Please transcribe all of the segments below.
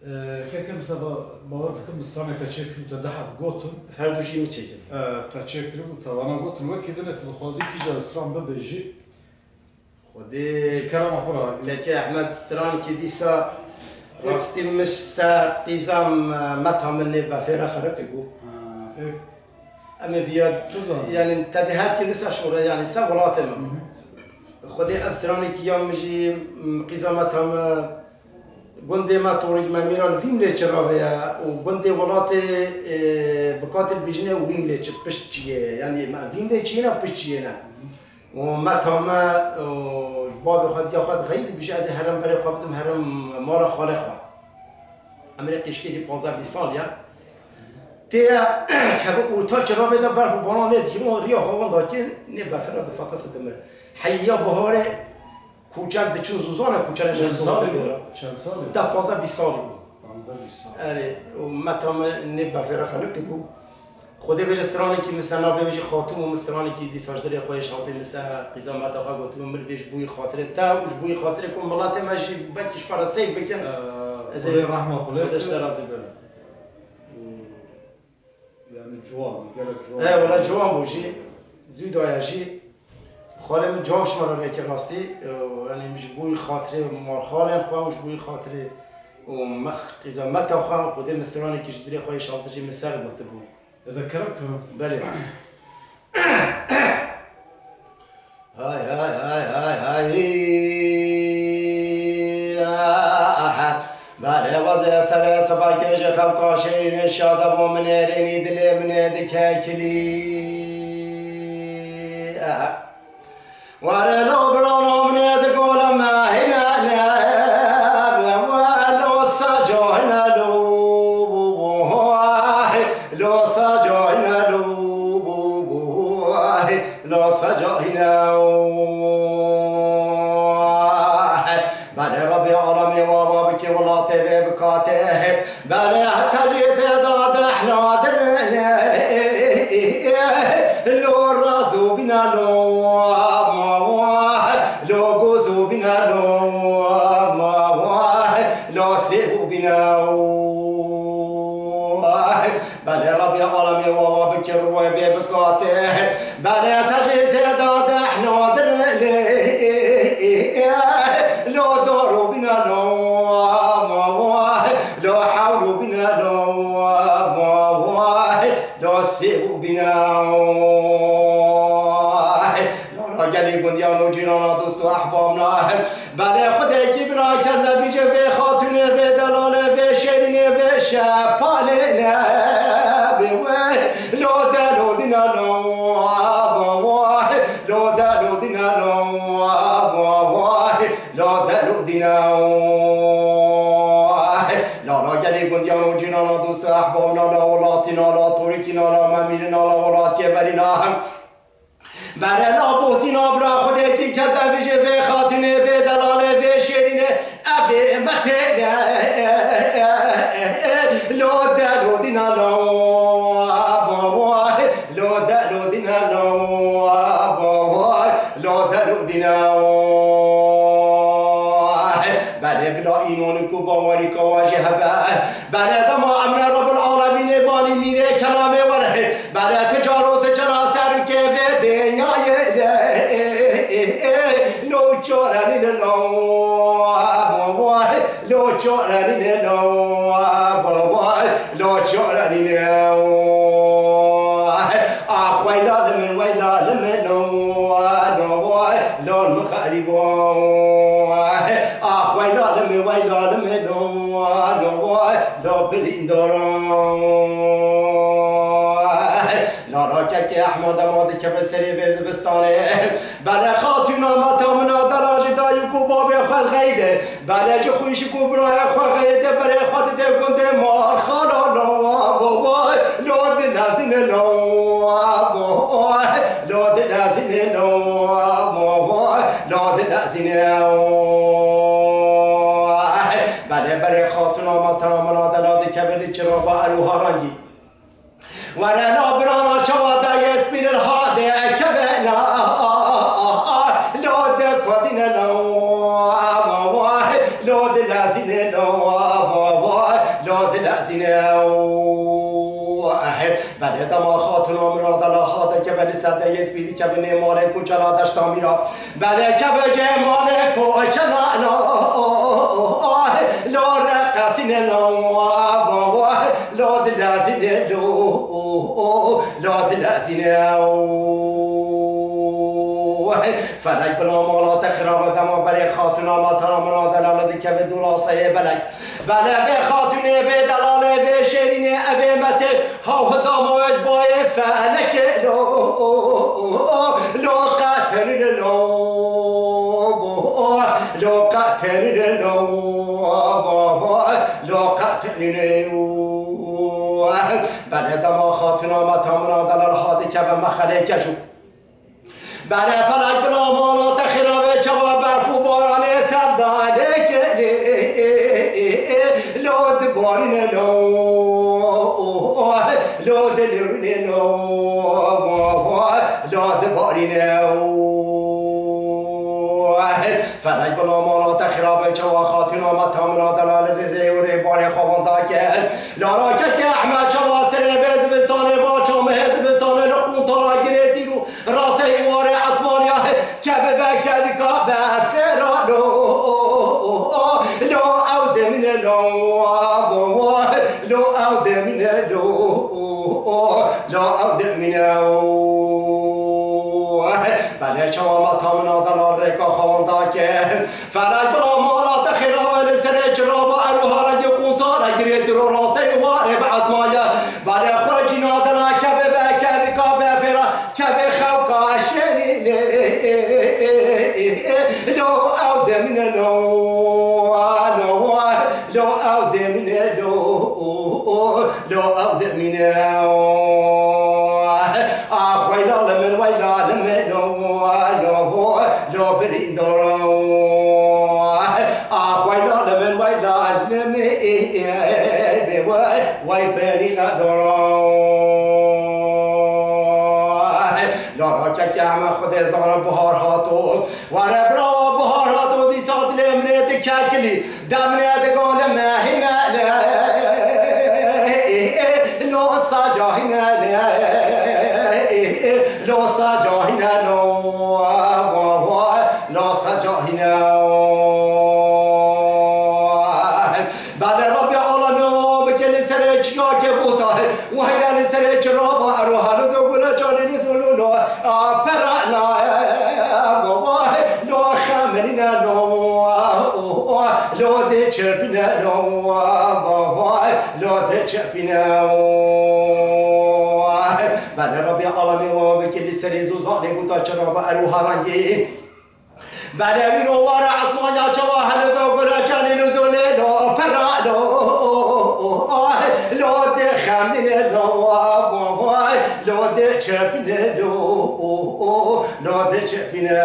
كيف مثلا موردكم مستعمل تشكل تدحر قطن هردو شيء متشكل تشكل وطبعا قطن وكذا نتلخوازي كي جا ستران ببيجي ودي كلام أخرى كاكي أحمد ستران كي ديسا ستيل مش سا قيزام مطعم اللي بفيرا خرقكو أما فيها يعني تدهات كي ديسا شورا يعني سا ولاتم خودي أستراني كي يوم مجي قيزام مطعم گنده ما توری ما میرال فیلم لیچ راویا و گنده ولاته بکاتل بیجنه و فیلم لیچ پشت چیه یعنی ما فیلم لیچیه نه پشت چیه نه و ما تام باب خود یا خود غیر بیش از هرم برای خودم هرم مال خاله خوا امریکا اشکی 15 سال یا تیا که اوتا چرا بده برف بانان ند که اون ریا خوان داکن نه برف را دفعه دمر حیا بهاره کوچک د چون زوزانه کوچک چند سالی؟ 15 سالی بود. 15 سال. آره و متام نبا فر خلقی بود. خودی به رستورانی که مثلا به خاطر و مسترانی که دیساج داری خویش هاتی مثلا قیزامت آقا گفتم ملویش بوی خاطر تا وش بوی خاطر کن ملات ماجی بکش پارسی بکن. از رحمه خدا داشته راضی بله. یعنی جوان گرک جوان. ولی جوان باشی زود آیشی. خالم جاش مرا که راستی یعنی مش بوی خاطر مال خالم خواهش بوی خاطر و مخ قیزامت آخام خودم مسترانی که جدری خواهی شالتجی مسر بوده بود. ذكركم بله. های های های های های بله وضع سر سباکش خلقاشین شاده و منیرینی دلی منید کلی ورلو برانا منید قول ما هنا ولو سجانا لو سجانا لو سجانا بله ربي عالمي وابابك والله تبي بكاته بله حتى جيت داد احنا لو الراسو بنا لو قوسو بنا لو سيبو بنا بله ربي عالمي وابابك الروي بكاته بله تجيت داد احنا لو دوروا بنا لو حاولوا بنا لو سيبوا بنا لو قالي بنديان وجيرانا دوست واحبابنا بله خدای کبرا کذا بیجه به خاتونه به دلاله به شیرینه به شپاله لو دلو دینا لو دلو دینا لا دلو دینا لا گلی گندیان و جینانا دوست احبابنا لا ولاتینا لا توریکینا لا ممیننا لا ولات که برینا بره لا بوتینا برا خودی کی کذا بیجه به خاتونه به دلاله به شیرینه ابی مته لا دلو دینا لا دلو دینا لا دلو دینا بله بلا اینون کو باوری کو واجه بله دما امر رب العالمین بانی میره کلام وره بله تجارت جنا سر که به دنیای لو چورانی لو لو چورانی لو چورانی ويلا لمن ويلا لمن لو المخارب ويلا لمن ويلا لمن لو بليندران ناراكك احمد ماضي كبسري بزبستانه بلا خاتونا متامنا دراج دايكو بابي خال غيده بلا جو خويش كبرى خال غيده بري خود ده گنده ما خالا لو دلازين لو دلازين لو دلازين بله خاتونا متامنا دلاد كبري چرا با اروها رنگی ورنا برانا چوادا يسبين الهادي كبنا لو دكودين لو دلازين لو لا دلازینه بله دما خاتون و منادلا خاطر که بله صده یز بیدی که به نمال کوچلا دشتا میرا بله که به جمال کوچلا لا رقصینه لا دلازینه لا دلازینه فلک بلا مالا تخراب دما بله خاتون آماتانا منادلا لده که به دولاسه بلک بله به خاتونه به دلاله به شیرینه ابیمت ها داموج بای فلک لو قاتل لو قاتل لو قاتل بله دما خاتون آماتانا منادلا لده که به مخله کشو بله فلک بلا مالا تخراب چوا برفو بارانه تبداله کلی لود بارینه لود لرونه لود بارینه فلک بلا مالا تخراب چوا خاتون آمد تامنا دلال ری و ری باری خوابان داکل لارا که احمد چوا سره بزبستانه با چامه هزبستانه لقون تارا گره دیرو راسه ایواره عطمانیا که ببه که بکا بفرا لو عود من لو عود من لو عود من بله چما تامنا دلال ریکا خواندا که فلک برا مالا تخیرا لسنه جرابا اروها را یکون تارا گره رو راسه ایواره بعد مایا بله خرجی نادنا که ببه که بکا بفرا که بخوکا شریل لو عود من لو عود من لو عود من ويلا لمن ويلا لمن لو بريد ويلا لمن ويلا لمن ويبري غدر لارا که همه خود زمان بهار هاتو و ربرا بهار هاتو دی ساد لمنه دی ککلی دمنه دی گال مهینه لو سجاهینه لو سجاهینه لو سجاهینه بعد ربی عالم و بکل سر چیا که بوده و هیل سر چرا با اروها لزو بلا جانی نزولو لو پرانا لو خمرینه لو ده چرپینه لو ده چرپینه بعد ربی عالم و بکل سر زوزانه بوده چرا با اروها رنگی بعد میرو وارا عطمانیا چوا هنزو بلا جانی نزوله لو پرانا لو ده خمرینه لو ده چرپینه لو ده چرپینه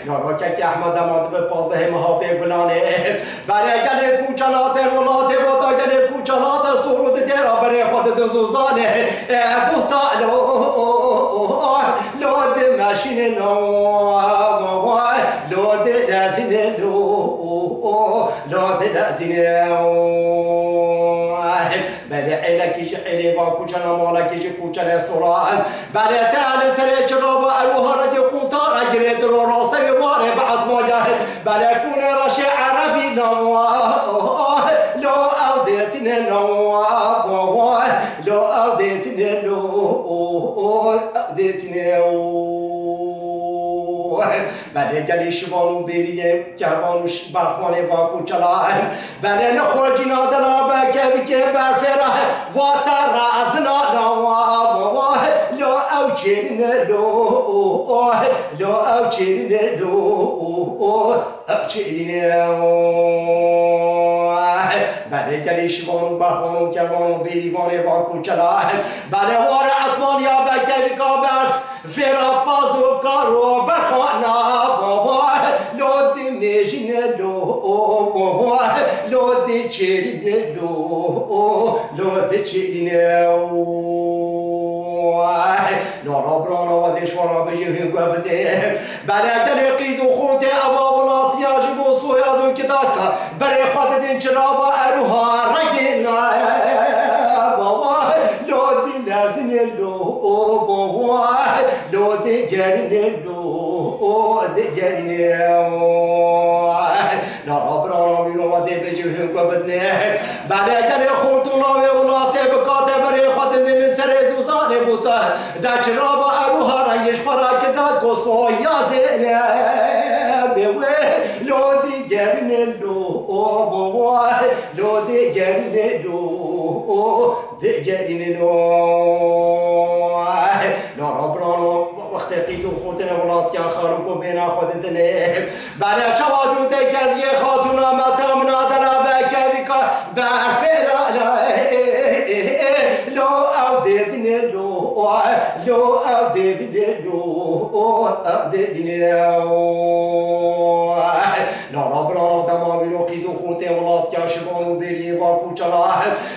نارا که احمد اماد به 15 محافظ بلانه برای گل کوچلات ولات بودا گل کوچلات سرود درا برای خود دزوزانه بوتا لو ده ماشین لو ده دزینه لو ده دزینه بله عیلکی عیلی با کوچنا مالکی کوچنا سران بله تعال سر چرا با اروها را یکون تارا گره درو راسه باره بعد ما جاهد بله کونه راش عربی لو عودتنا لو عودتنا بله گلی شوانو بریه کروانوش برخوانه با کوچلا بله نخرجی نادلا بکه برفره و ترازنا لو او چرینه لو او چرینه بله گلی شوانو برخوانو کروانو بریوانه با کوچلا بله وار عطمان یا بکه برف فرا پازو کارو بخوانا لو دی میجینه لو دی چرینه لو دی چرینه لارا برانا و دیشوانا بجیه گوبنه بله اگر قیز و خونت اوابلات یاجب و سویازو که دادکا برای خود دین جراب اروها رگنا بابا لودی لازم لو بابا لودی گرن لو دگرن نرابرانا بیرو وزی بجیه کو بدنه بعد کلی خورتونا و ولات بکات بری خود دل سر زوزانه بوده در جراب اروها رنگش فرا کداد گسو یازنه بوه لودی گرن لو بابا لودی گرن لو دگرن لو نرابرانا وقت قیزو خودن ولات یا خارکو بینا خود دنه بعد چواجو تکزی خاتونا متامنا دنا بکویکا برفرا لو او دبنه لو او دبنه لو او دبنه نرابرانا دما بیرو قیزو خودن ولات یا شبانو بری واکو چلا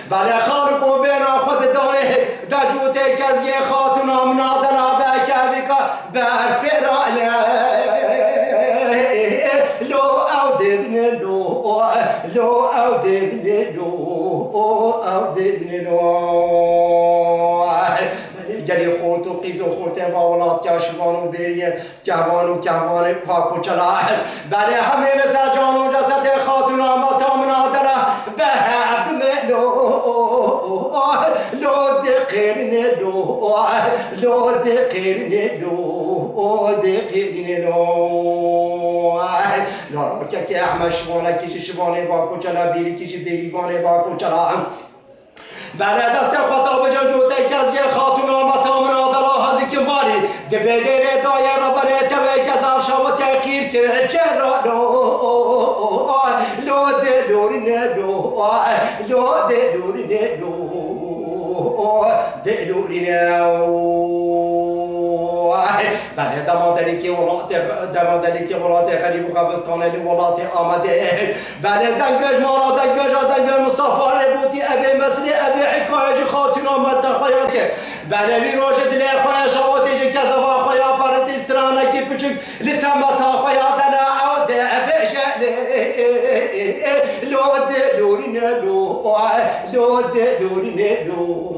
بعد خارکو بینا خود داره دجو تکزی خاتونا منادنا بکویکا برفرا لو او دبنه لو او دبنه او دبنه جلی خورت و قیز و خورت و ولات یا شبانو بریه جوانو فاکو چلا بله همه نزا جانو جسد خاتونا متامنا دره به هفت ملو لو دقیرنه لو دقیرنه لو دقیرنه لو نارا که احمد شبانه کشی شبانه واکو چلا بیری کشی بیری وانه واکو چلا بله دست خطا به جوجو تکزی خاتونا متامنا دلا هدی که ماری دبیدیر دایر بره تبه کذاب شو تغییر کرد چرا لو دلورینه لو دلورینه لو دلورینه بله دمادری که ولات غریب و قبستانه ولات آمده بله دنگ مارا مصطفى بودی ابی مسری ابی حکایج خاتون آمد در خواهد که بله بی روش دلی خواهد شواتی جه کذبا خواهد پرد استرانه که پچک لسمتا خواهد دنا عوده بشه لو دلورینه لو دلورینه لو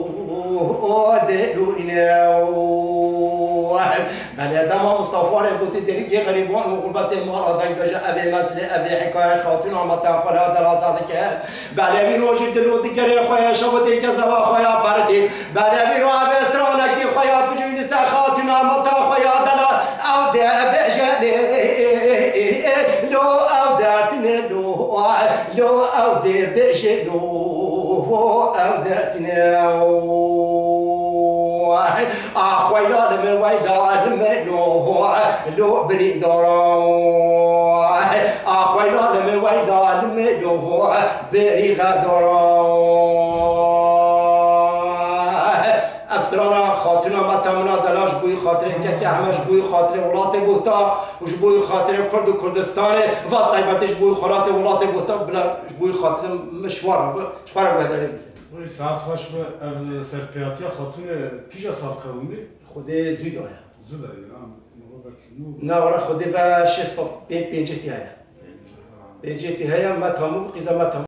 دلورینه بله دما مصطفى بودی دری که غریبان و غربت مارا دنگ بجه ابی مسری ابی حکایج خاتون آمد در خواهد در آزاد که بله بی روش دلو دیگری خواهد شواتی کذبا خواهد پردی بله بی رو ابی استرانه که خواهد بجوی نسا خاتون آمد در خواهد دنا او ده بجه لو او دارتنه لو او ده بجه لو او دارتنه آخويا لما ويلا لما لو بري دورا آخويا لما ويلا لما بري غدورا افسرانا خاطرنا متامنا دلاش بوی خاطر که همش بوی خاطر ولات بوتا وش بوی خاطر کرد و کردستان و طیبتش بوی خاطر ولات بوتا بلا بوی خاطر مشوار بداری ولی ساعت خوش به سرپیاتی خاتون کجا سال قدیمی؟ خود زیدایا. زیدایا. نه ولی خود و 6 سال 5 هیا. 5 هیا ما تمام قیزا ما تمام